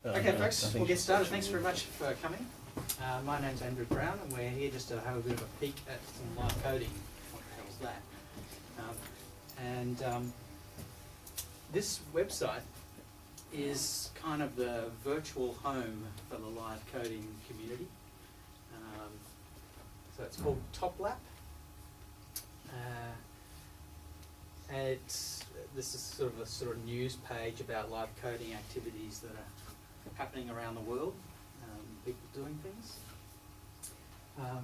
Okay, folks, we'll get started. Thanks very much for coming. My name's Andrew Brown, and we're here just to have a bit of a peek at some live coding. What the hell's that? This website is kind of the virtual home for the live coding community. So it's called TopLap. And this is sort of a news page about live coding activities that are happening around the world, people doing things. A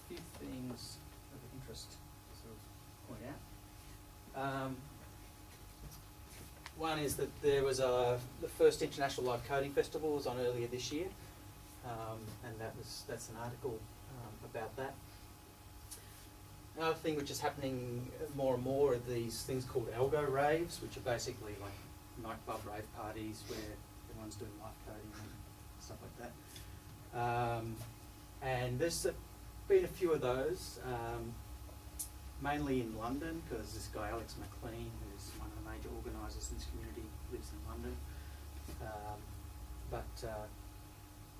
few things of interest to sort of point out. One is that there was the first International Live Coding Festival was on earlier this year, and that's an article about that. Another thing which is happening more and more are these things called algo raves, which are basically like nightclub rave parties where everyone's doing live coding and stuff like that. And there's been a few of those, mainly in London, because this guy Alex McLean, who's one of the major organisers in this community, lives in London.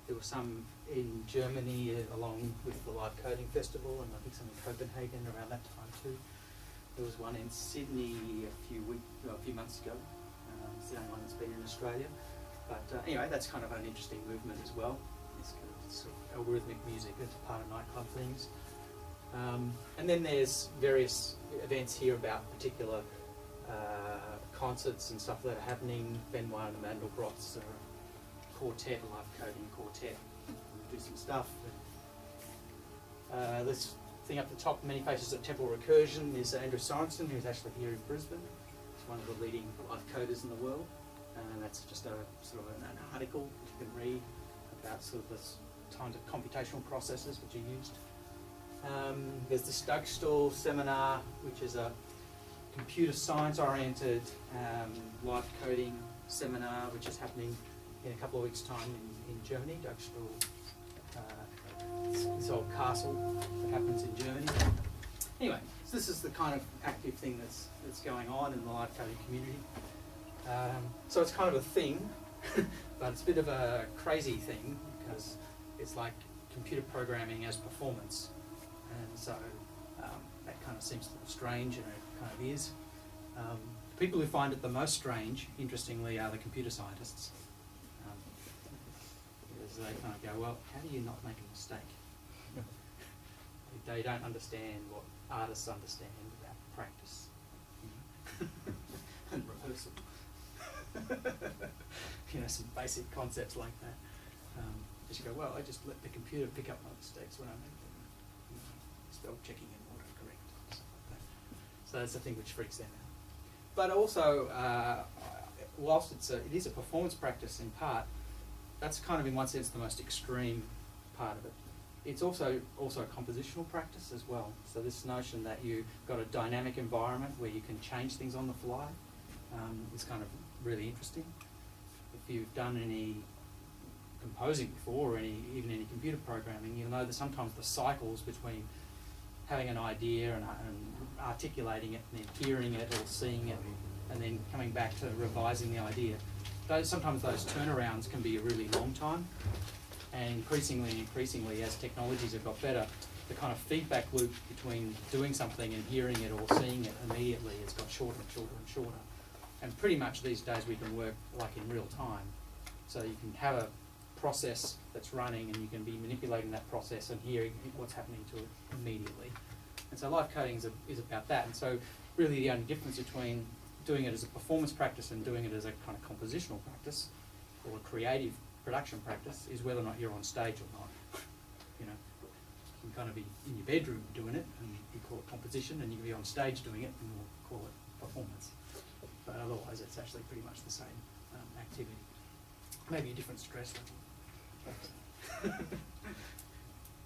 There were some in Germany along with the Live Coding Festival, and I think some in Copenhagen around that time too. There was one in Sydney a few months ago. It's the only one that's been in Australia. But anyway, that's kind of an interesting movement as well. This kind of sort of algorithmic music as part of nightclub things. And then there's various events here about particular concerts and stuff that are happening. Benoit and the Mandelbrot's quartet, live coding quartet. We'll do some stuff. This thing up the top, Many Faces of Temple Recursion, is Andrew Sorensen, who's actually here in Brisbane. He's one of the leading live coders in the world. And that's just a sort of an article that you can read about sort of the kinds of computational processes which are used. There's the Stugstall seminar, which is a computer science oriented live coding seminar, which is happening in a couple of weeks' time in Germany. Stugstall, this old castle that happens in Germany. Anyway, so this is the kind of active thing that's going on in the live coding community. So it's kind of a thing, but it's a bit of a crazy thing because it's like computer programming as performance. And so that kind of seems a little strange, and it kind of is. The people who find it the most strange, interestingly, are the computer scientists. Because they kind of go, well, how do you not make a mistake? They don't understand what artists understand about practice and rehearsal. Some basic concepts like that. Just go, well, I just let the computer pick up my mistakes when I make them. Spell checking and autocorrect, stuff like that. So that's the thing which freaks them out. But also, whilst it is a performance practice in part, that's kind of in one sense the most extreme part of it. It's also a compositional practice as well. So this notion that you've got a dynamic environment where you can change things on the fly is kind of really interesting. If you've done any composing before, or even any computer programming, you'll know that sometimes the cycles between having an idea and articulating it, and then hearing it or seeing it, and then coming back to revising the idea, sometimes those turnarounds can be a really long time. And increasingly, as technologies have got better, the kind of feedback loop between doing something and hearing it or seeing it immediately has got shorter and shorter and shorter. And pretty much these days we can work like in real time. So you can have a process that's running and you can be manipulating that process and hearing what's happening to it immediately. And so live coding is about that. And so really the only difference between doing it as a performance practice and doing it as a kind of compositional practice or a creative production practice is whether or not you're on stage or not. You can kind of be in your bedroom doing it and you call it composition, and you can be on stage doing it and we'll call it performance. But otherwise it's actually pretty much the same activity. Maybe a different stress level.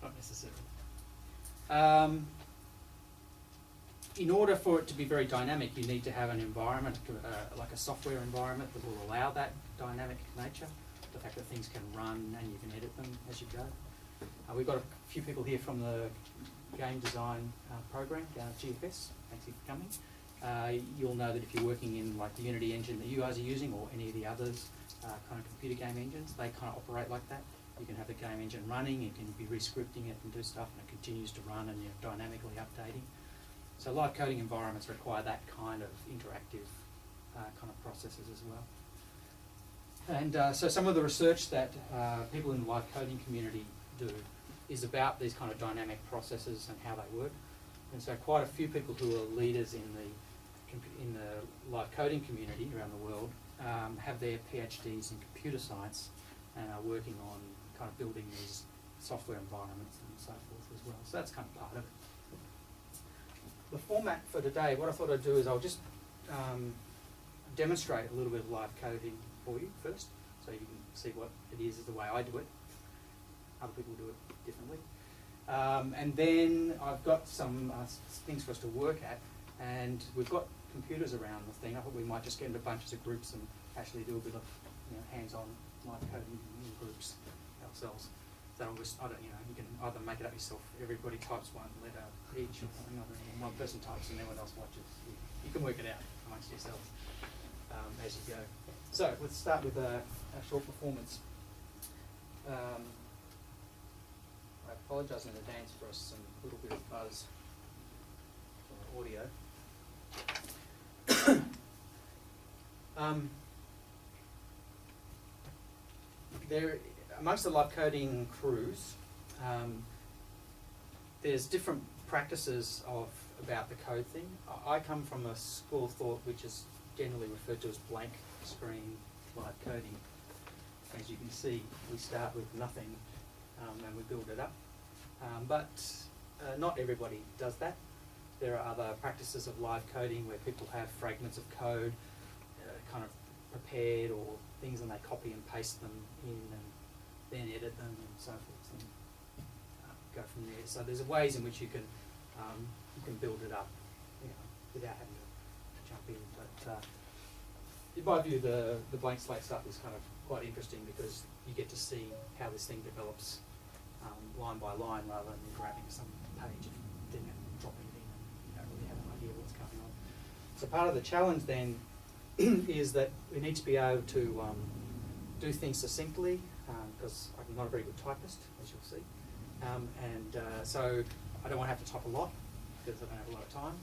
Not necessarily. In order for it to be very dynamic, you need to have an environment, like a software environment that will allow that dynamic nature. The fact that things can run and you can edit them as you go. We've got a few few people here from the game design program down at GFS. Thanks for coming. you'll know that if you're working in like the Unity engine that you guys are using, or any of the others kind of computer game engines, they kind of operate like that. You can have the game engine running, you can be re-scripting it and do stuff, and it continues to run, and you're dynamically updating. So live coding environments require that kind of interactive kind of processes as well. And so some of the research that people in the live coding community do is about these kind of dynamic processes and how they work. And so quite a few people who are leaders in the live coding community around the world have their PhDs in computer science and are working on kind of building these software environments and so forth as well. So that's kind of part of it. The format for today, what I thought I'd do is I'll just demonstrate a little bit of live coding for you first, so you can see what it is the way I do it. Other people do it differently. And then I've got some things for us to work at, and we've got computers around the thing. I thought we might just get into bunches of groups and actually do a bit of hands-on live coding in groups ourselves. So you can either make it up yourself. Everybody types one letter each, or something, and one person types and everyone else watches. You can work it out amongst yourselves as you go. So let's start with a short performance. I apologise in advance for some little bit of buzz for audio. There, amongst the live coding crews, there's different practices about the code thing. I come from a school of thought which is generally referred to as blank screen live coding. As you can see, we start with nothing and we build it up. But not everybody does that. There are other practices of live coding where people have fragments of code kind of prepared, or things, and they copy and paste them in and then edit them and so forth, and go from there. So there's ways in which you can build it up, without having to jump in. But in my view, the blank slate stuff is kind of quite interesting because you get to see how this thing develops line by line, rather than grabbing some page and then dropping it in, and you don't really have an idea what's going on. So part of the challenge then is that we need to be able to do things succinctly, because I'm not a very good typist, as you'll see. So I don't want to have to type a lot, because I don't have a lot of time.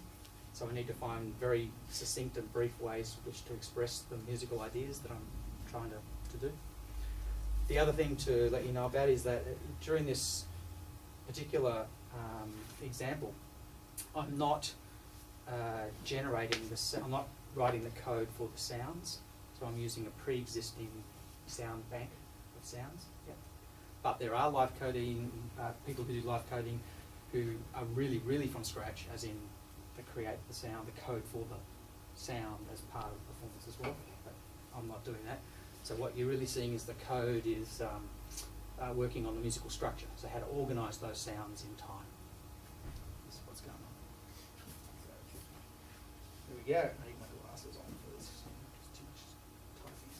So I need to find very succinct and brief ways which to express the musical ideas that I'm trying to do. The other thing to let you know about is that during this particular example, I'm not I'm not writing the code for the sounds, so I'm using a pre-existing sound bank of sounds. Yep. But there are live coding people who do live coding who are really, really from scratch, as in they create the sound, the code for the sound as part of the performance as well. But I'm not doing that. So what you're really seeing is the code is working on the musical structure, so how to organise those sounds in time. This is what's going on. So, here we go. I need my glasses on for this. Just too much typing.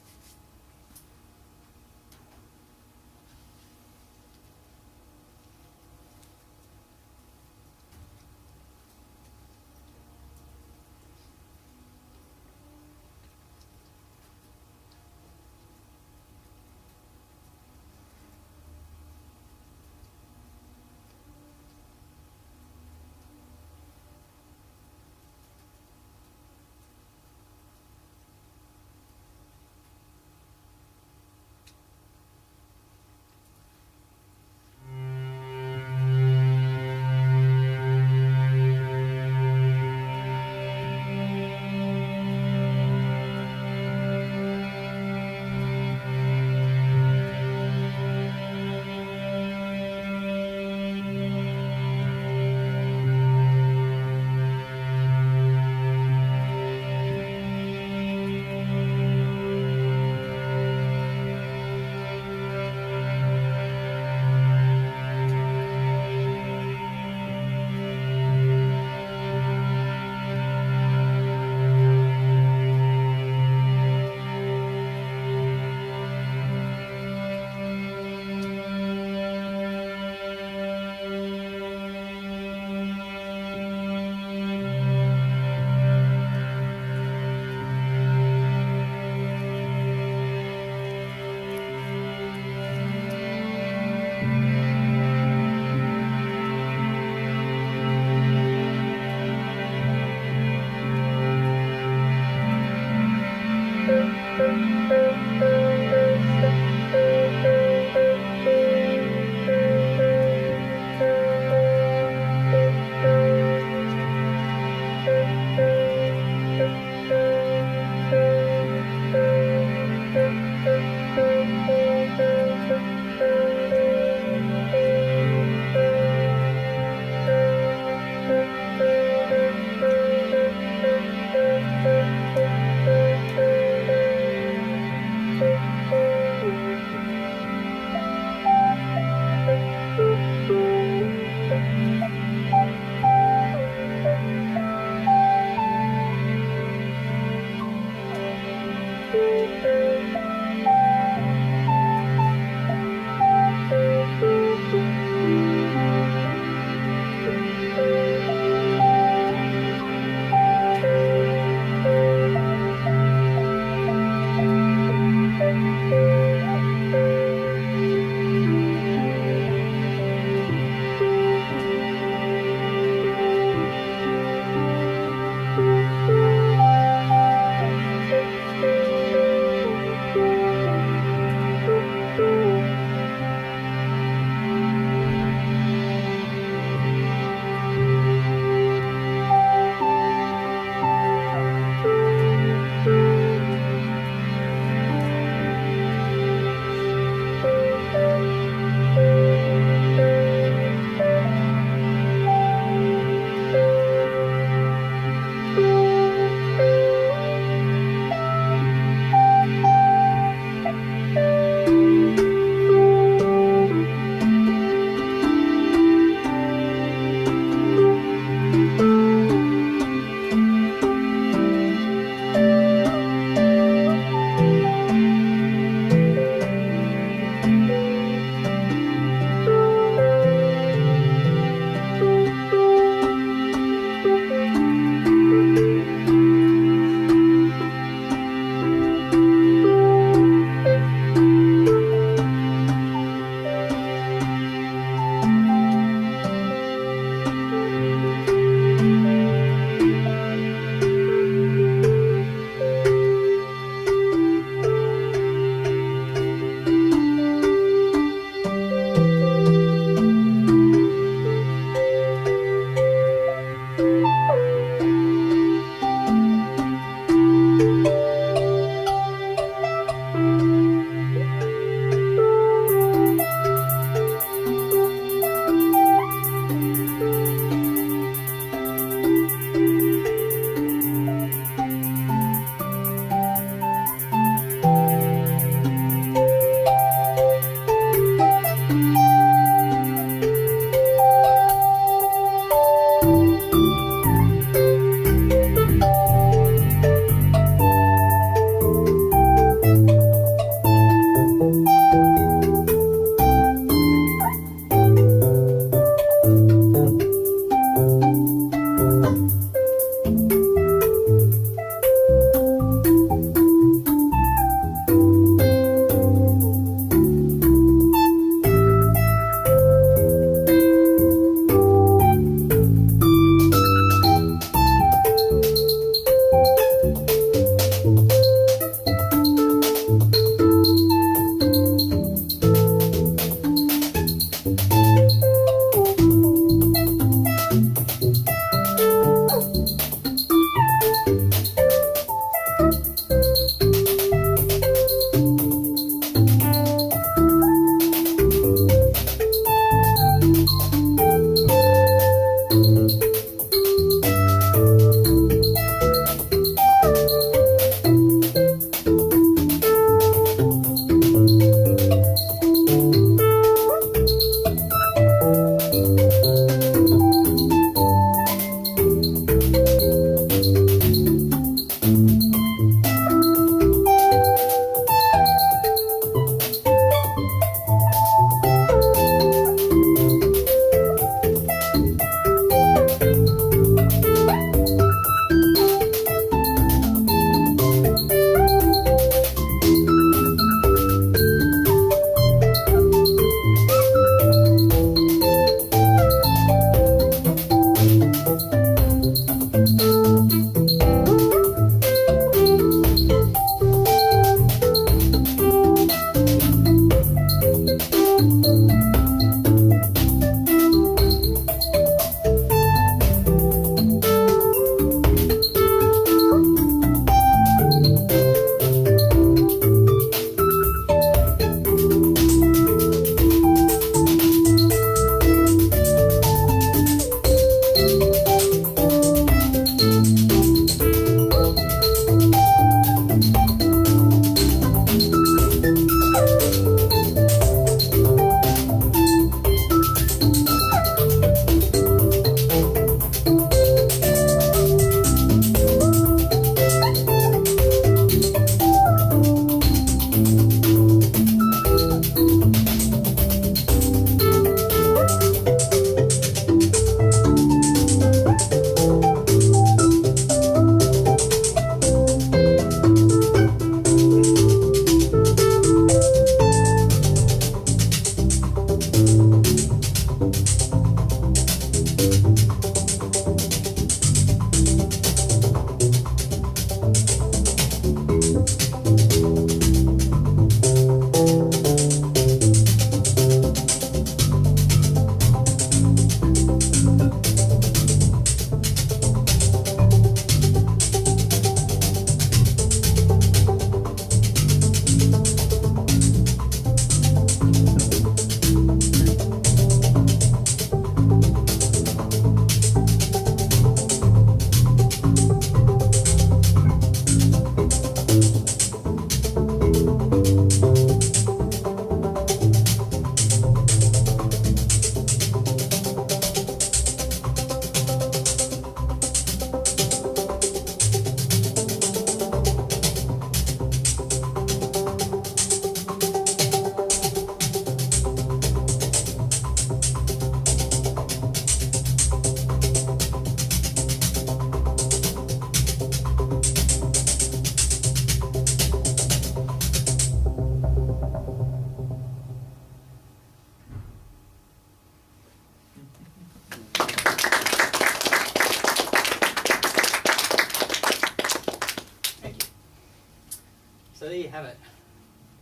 have it.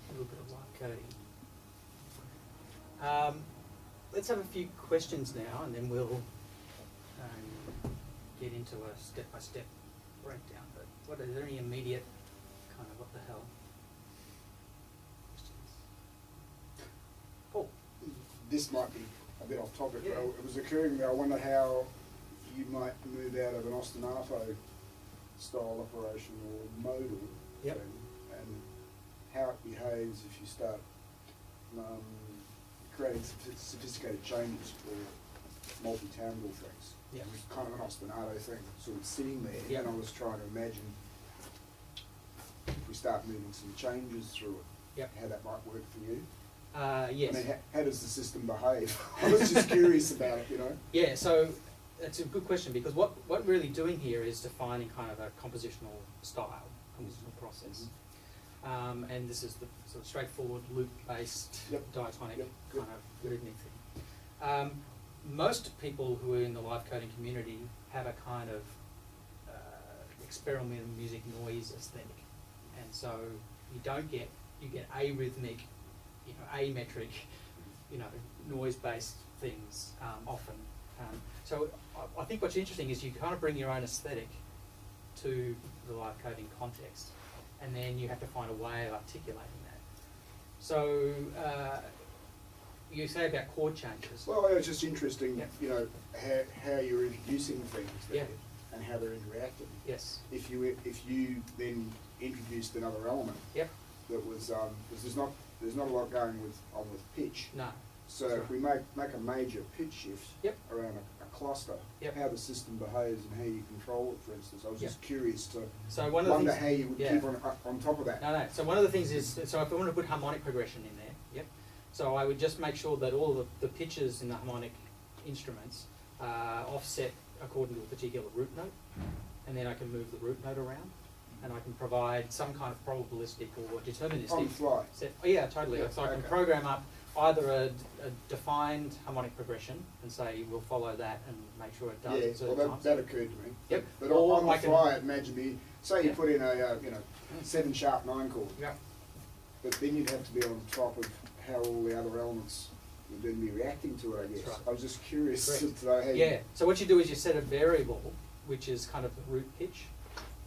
A little bit of live coding. Let's have a few questions now, and then we'll get into a step-by-step breakdown. But what is there any immediate kind of what the hell questions? Paul. This might be a bit off topic, Yeah. but it was occurring to me, I wonder how you might move out of an ostinato style operation or modal Yep. thing, and how it behaves if you start creating sophisticated changes for multi-timbral things. Yep. It was kind of an ostinato thing, sort of sitting there, Yep. and I was trying to imagine if we start moving some changes through it, Yep. how that might work for you. Yes. I mean, how does the system behave? I was just curious about it, you know. Yeah, so that's a good question, because what we're really doing here is defining kind of a compositional style, compositional process. And this is the sort of straightforward loop-based Yep. diatonic Yep. kind of rhythmic thing. Most people who are in the live coding community have a kind of experimental music noise aesthetic, and so you get arrhythmic, ametric, noise-based things often. So I think what's interesting is you kind of bring your own aesthetic to the live coding context, and then you have to find a way of articulating that. So you say about chord changes. Well, it was just interesting, Yep. you know, how you're introducing things there, Yeah. and how they're interacting. Yes. If you then introduced another element Yep. that was because there's not a lot going with pitch. No. So That's if we make a major pitch shift Yep. around a cluster, Yep. how the system behaves and how you control it, for instance. I was just curious to So one of the wonder things, how you would yeah. keep on top of that. No. So one of the things is, so if I want to put harmonic progression in there, yep. So I would just make sure that all the pitches in the harmonic instruments are offset according to a particular root note, and then I can move the root note around, and I can provide some kind of probabilistic or deterministic On the fly. set. Oh yeah, totally. Yeah, So I can okay. program up either a defined harmonic progression and say we'll follow that and make sure it does Yeah, at certain well, times. that occurred to me. Yep. But Or on the I can- fly, imagine say you Yeah. put in a 7-sharp 9 chord, Yeah. but then you'd have to be on top of how all the other elements would then be reacting to it, I guess. right. I was just curious Correct. to know how you... Yeah, so what you do is you set a variable, which is kind of the root pitch,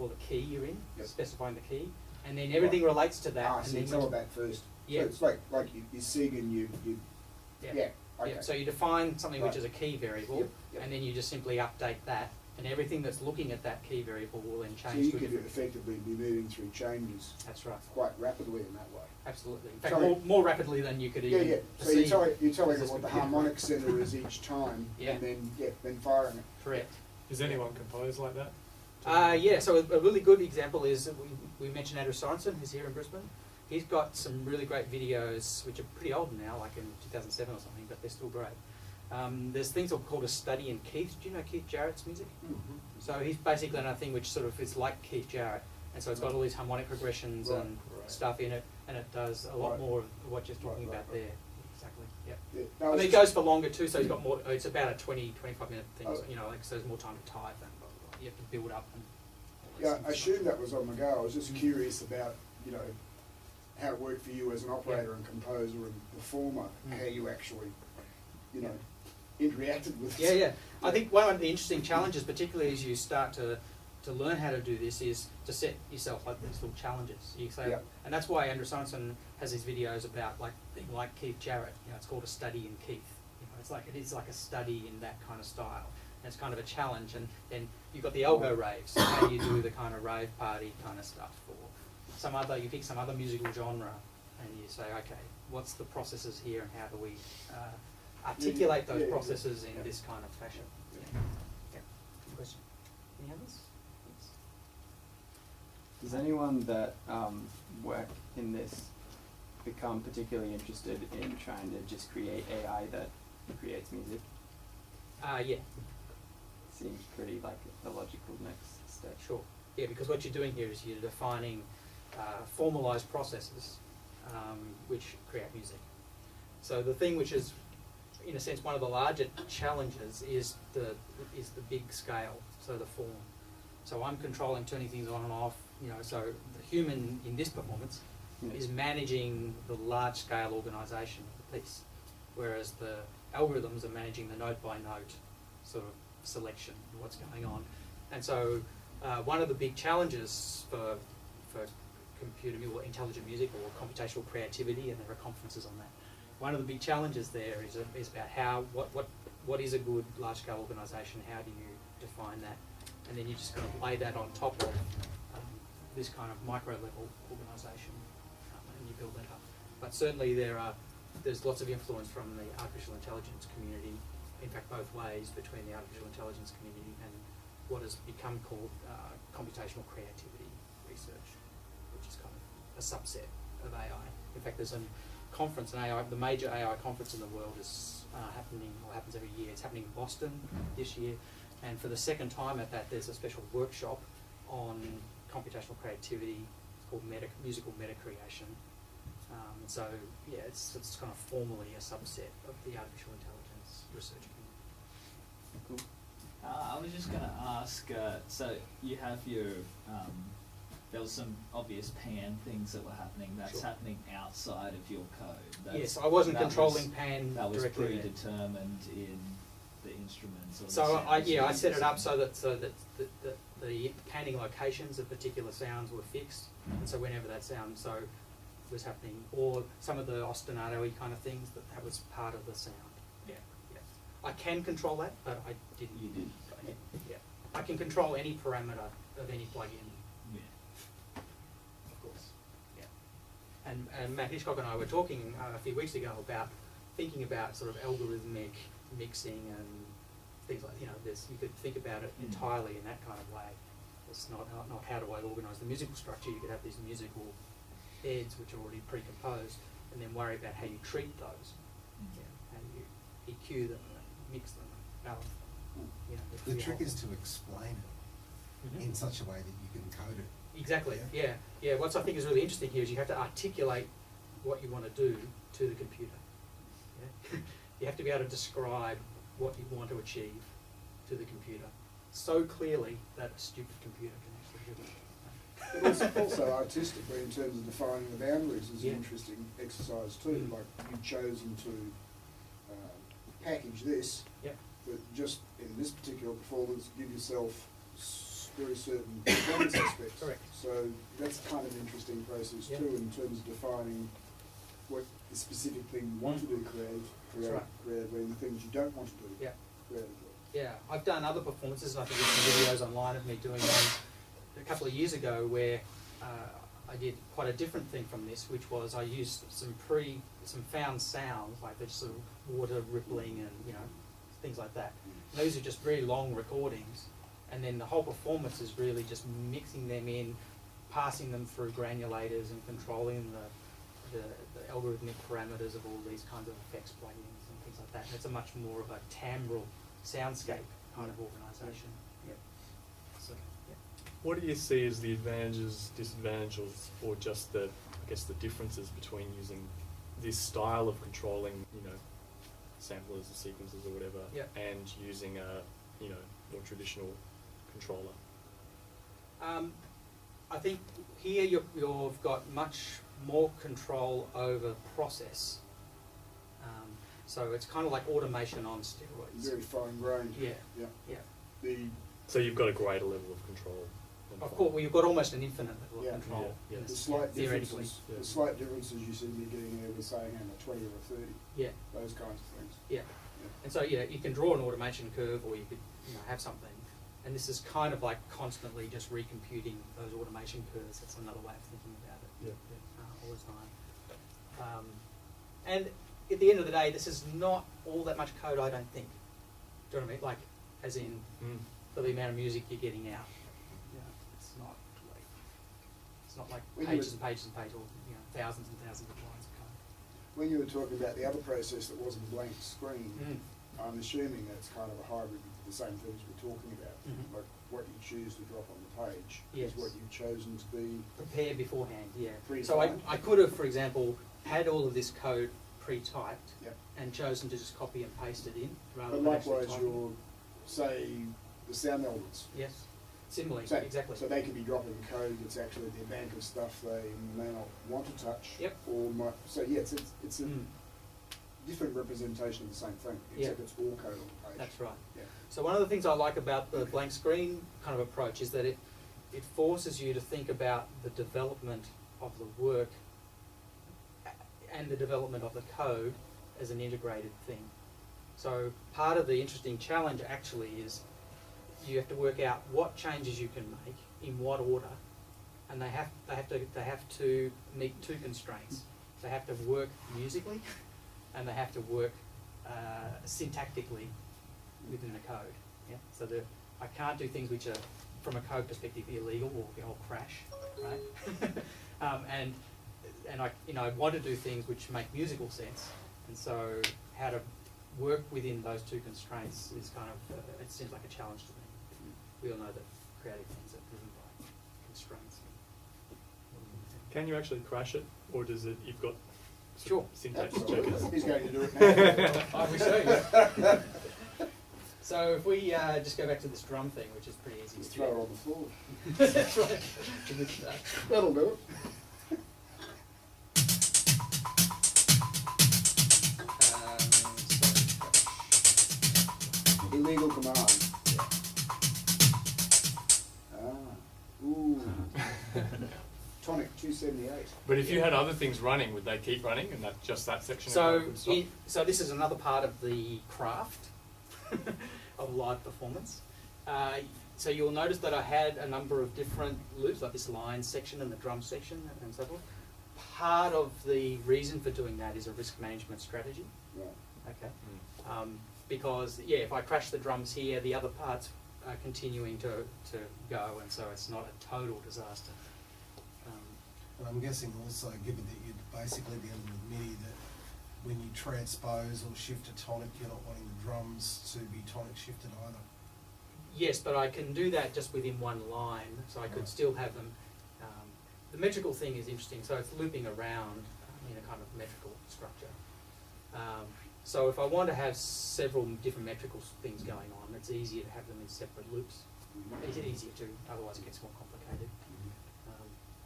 or the key you're in, Yep. specifying the key, and then everything relates to that. And so you then tell when it that first. Yeah. So it's like you sig and you yeah. okay. Yeah, so you define something which Right. is a key variable, Yep, yep. and then you just simply update that, and everything that's looking at that key variable will then So change you to a could different. effectively be moving through changes That's right, quite rapidly in that way. absolutely. In fact, So- more rapidly than you could Yeah, even yeah. So you're perceive. telling This it what the would be- harmonic center is each time, Yeah. and then firing it. Correct. Does anyone compose like that? Yeah, so a really good example is that we mentioned Andrew Sorensen, who's here in Brisbane. He's got some really great videos, which are pretty old now, like in 2007 or something, but they're still great. There's things called a study in Keith. Do you know Keith Jarrett's music? So he's basically on a thing which sort of is like Keith Jarrett, and so it's got all these harmonic progressions Right, and right. stuff in it, and it does a lot Right. more of what you're talking Right, about right. there. Exactly. Yeah. Yeah. I No, mean, it's it goes for longer too, so he's got more. It's about a 25-minute thing. Oh. So there's more time to type and blah, blah, blah. You have to build up and. all those Yeah, things. I assumed that was on the go. I was just Mm. curious about, how it worked for you as an operator and composer and performer, Mm. how you actually, interacted with it. Yeah. I think one of the interesting challenges, particularly as you start to learn how to do this, is to set yourself like these little challenges. You say, Yep. and that's why Andrew Sorensen has these videos about being like Keith Jarrett. It's called a study in Keith. It is like a study in that kind of style. And it's kind of a challenge. And then you've got the algo raves. So how you do the kind of rave party kind of stuff, or you pick some other musical genre, and you say, okay, what's the processes here, and how do we articulate those Yeah. processes in Yeah. this kind of fashion? Yeah. Good question. Any others? Yes. Does anyone that work in this become particularly interested in trying to just create AI that creates music? Yeah, Seems pretty like the logical next step. sure. Yeah, because what you're doing here is you're defining formalized processes which create music. So the thing which is, in a sense, one of the larger challenges is the big scale, so the form. So I'm controlling, turning things on and off. So the human in this performance is managing the large-scale organisation of the piece, whereas the algorithms are managing the note-by-note sort of selection of what's going on. And so one of the big challenges for computer or intelligent music or computational creativity, and there are conferences on that, one of the big challenges there is about what is a good large-scale organisation, how do you define that, and then you just kind of lay that on top of this kind of micro-level organisation, and you build that up. But certainly there's lots of influence from the artificial intelligence community, in fact both ways, between the artificial intelligence community and what has become called computational creativity research, which is kind of a subset of AI. In fact, there's a conference, the major AI conference in the world is happens every year. It's happening in Boston this year, and for the second time at that, there's a special workshop on computational creativity. It's called musical meta creation. So yeah, it's kind of formally a subset of the artificial intelligence research community. Cool. I was just going to ask, so you have your, there was some obvious pan things that were happening. That's Sure. happening outside of your code. Yes, I wasn't controlling pan That was directly there. predetermined in the instruments. Or the So I sounds set it up using. so that the panning locations of particular sounds were fixed, and so whenever that sound was happening, or some of the ostinato-y kind of things, that was part of the sound. Yeah. I can control that, but I didn't. You did. Yeah. I can control any parameter of any plugin, Yeah. of course. Yeah. And Matt Hitchcock and I were talking a few weeks ago about thinking about sort of algorithmic mixing and things like, you could think about it entirely in that kind of way. It's not how do I organise the musical structure. You could have these musical beds which are already pre-composed, and then worry about how you treat those. Yeah. How do you EQ them, and mix them, and balance them. You know, The the trick whole- is to explain it Mhm. in such a way that you can code it. Exactly. Yeah. What I think is really interesting here is you have to articulate what you want to do to the computer. Yeah? You have to be able to describe what you want to achieve to the computer so clearly that a stupid computer can actually do it. But also artistically, in terms of defining the boundaries, is Yeah. an interesting exercise too. Mm. Like you've chosen to package this, Yep. but just in this particular performance, give yourself very certain performance aspects. Correct. So that's kind of an interesting process Yep. too, in terms of defining what the specific thing you want to do right. creatively, and the things you don't want to do Yeah. creatively. Yeah, I've done other performances, and I think there's some videos online of me doing one a couple of years ago where I did quite a different thing from this, which was I used some found sounds, like the sort of water rippling and, things like that. And those are just very long recordings, and then the whole performance is really just mixing them in, passing them through granulators and controlling the algorithmic parameters of all these kinds of effects plugins and things like that. And it's a much more of a timbral soundscape kind of organisation. Yep. So, yeah. What do you see as the advantages, disadvantages, or just the differences between using this style of controlling, samplers or sequences or whatever, Yep. and using a, more traditional controller? I think here you've got much more control over process. So it's kind of like automation on steroids. Very fine grained. Yeah. Yeah. The So you've got a greater level of control. than Of file. course, well, you've got almost an infinite level Yeah. of control. Yeah. The slight Theoretically. differences, Yeah. the slight differences you seem to be getting there with saying, 20 or a 30, Yeah. those kinds of things. Yeah. And so, you can draw an automation curve, or you could, have something. And this is kind of like constantly just recomputing those automation curves. That's another way of thinking about it. Yeah. All the time. And at the end of the day, this is not all that much code, I don't think. Do you know what I mean? Like, as in, for the amount of music you're getting out. It's not like When you pages were- and pages and pages, or, thousands and thousands of lines of code. When you were talking about the other process that wasn't a blank screen, Mm. I'm assuming that's kind of a hybrid of the same things we're talking about. Mhm. Like what you choose to drop on the page Yes. is what you've chosen to be. Prepare beforehand, yeah. Predefined. So I could have, for example, had all of this code pre-typed Yep. and chosen to just copy and paste it in rather But than actually likewise, typing. your, say, the sound elements. Yes. Similarly, So, exactly. So they could be dropping code that's actually their bank of stuff they may not want to touch. Yep. Or might, so yeah, it's a Mm. different representation of the same thing, Yeah. except it's all code on the page. That's right. Yeah. So one of the things I like about the blank screen kind of approach is that it forces you to think about the development of the work and the development of the code as an integrated thing. So part of the interesting challenge actually is you have to work out what changes you can make in what order, and they have to meet two constraints. They have to work musically, and they have to work syntactically within the code. Yeah. So I can't do things which are, from a code perspective, illegal or crash, right? And I want to do things which make musical sense, and so how to work within those two constraints is kind of it seems like a challenge to me. We all know that creative things are driven by constraints. Can you actually crash it, or does it? You've got Sure. syntax Absolutely. checkers. He's going to do it now. I wish so. So if we just go back to this drum thing, which is pretty easy Just to throw do. her on the floor. That's right. That'll do it. Illegal command. Ooh. Tonic 278. But if you had other things running, would they keep running, and that just that section of So, code would stop? so this is another part of the craft of live performance. So you'll notice that I had a number of different loops, like this line section and the drum section and so forth. Part of the reason for doing that is a risk management strategy. Right. Okay. Mm. Because yeah, if I crash the drums here, the other parts are continuing to go, and so it's not a total disaster. And I'm guessing also, given that you'd basically be able to MIDI, that when you transpose or shift a tonic, you're not wanting the drums to be tonic shifted either. Yes, but I can do that just within one line, so I could Right. still have them. The metrical thing is interesting, so it's looping around in a kind of metrical structure. So if I want to have several different metrical things going on, it's easier to have them in separate loops. It's easier to, otherwise it gets more complicated.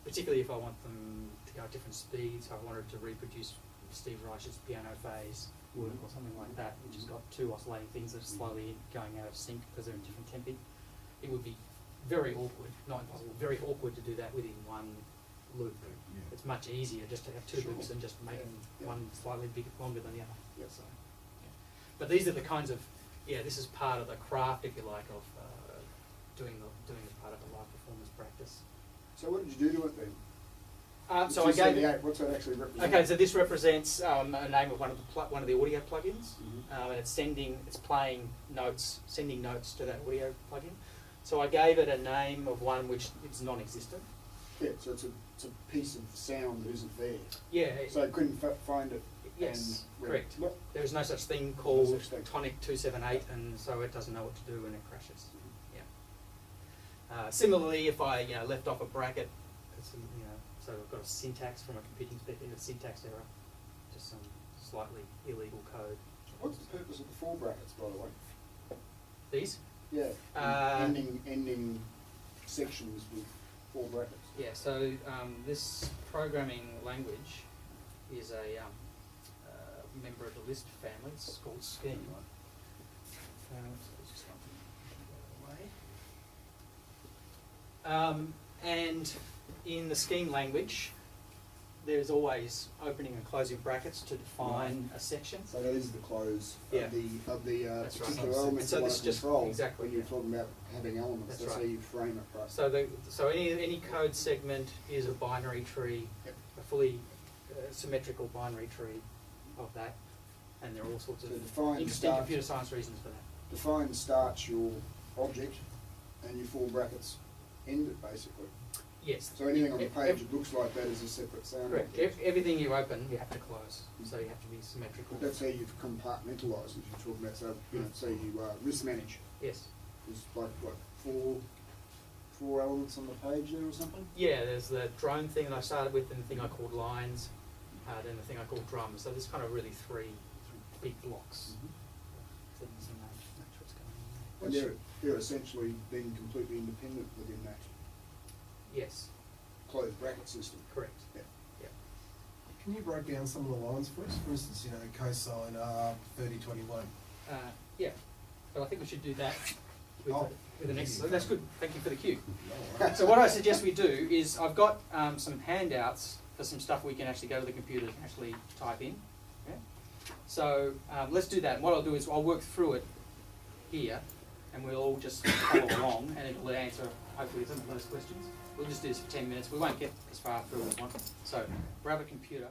Particularly if I want them to go at different speeds. I wanted to reproduce Steve Reich's piano phase work or something like that, which has got two oscillating things that are slowly going out of sync because they're in different tempi. It would be very awkward, not impossible, very awkward to do that within one loop. Yeah. It's much easier just to have two Sure. loops and just make them Yeah. one slightly bigger, longer than the other. Yeah. So, yeah. But these are the kinds of, this is part of the craft, if you like, of doing as part of a live performance practice. So what did you do to it then? So I gave it. 278, what's that actually represent? Okay, so this represents a name of one of the audio plugins, Mhm. and it's playing notes, sending notes to that audio plugin. So I gave it a name of one which is non-existent. Yeah, so it's a piece of sound that isn't there. Yeah. So I couldn't find it. Yes, and correct. Look, There is no such thing No called such thing. Tonic 278, and so it doesn't know what to do when it crashes. Yeah. Similarly, if I left off a bracket, it's, so I've got a syntax from a computing perspective, a syntax error, just some slightly illegal code. What's the purpose of the four brackets, by the way? These? Yeah, ending sections with four brackets. Yeah. So this programming language is a member of the Lisp family. It's called Scheme. So just want to get away. And in the Scheme language, there's always opening and closing brackets to define a section. So that is the close Yeah. of the That's right. particular elements So you want this to just- control. exactly, When you're yeah. talking about having elements, That's that's how right. you frame it, right? So any code segment is a binary tree, Yep. a fully symmetrical binary tree of that, and there are all sorts of So define interesting start- computer science reasons for that. Define starts your object, and your four brackets end it, basically. Yes. So anything on the Ev- page ev- that looks like that is a separate sound Correct. object. Everything you open, you have to close, so you have to be symmetrical. But that's how you've compartmentalised, as you're talking about. So so you risk manage. Yes. There's like what four elements on the page there or something. Yeah, there's the drone thing that I started with, and the thing I called lines, then the thing I called drums. So there's kind of really three big blocks. Things, and that's what's going on there. And they're essentially being completely independent within that Yes, closed bracket system. correct. Yeah. Yeah. Can you break down some of the lines for us? For instance, you know, cosine R 3021. Yeah, but I think we should do that with, Oh. with the next. That's good. Thank you for the cue. No worries. So what I suggest we do is I've got some handouts for some stuff we can actually go to the computer and actually type in. Yeah? So let's do that. And what I'll do is I'll work through it here, and we'll all just follow along, and it'll answer hopefully some of those questions. We'll just do this for 10 minutes. We won't get as far through as one. So grab a computer.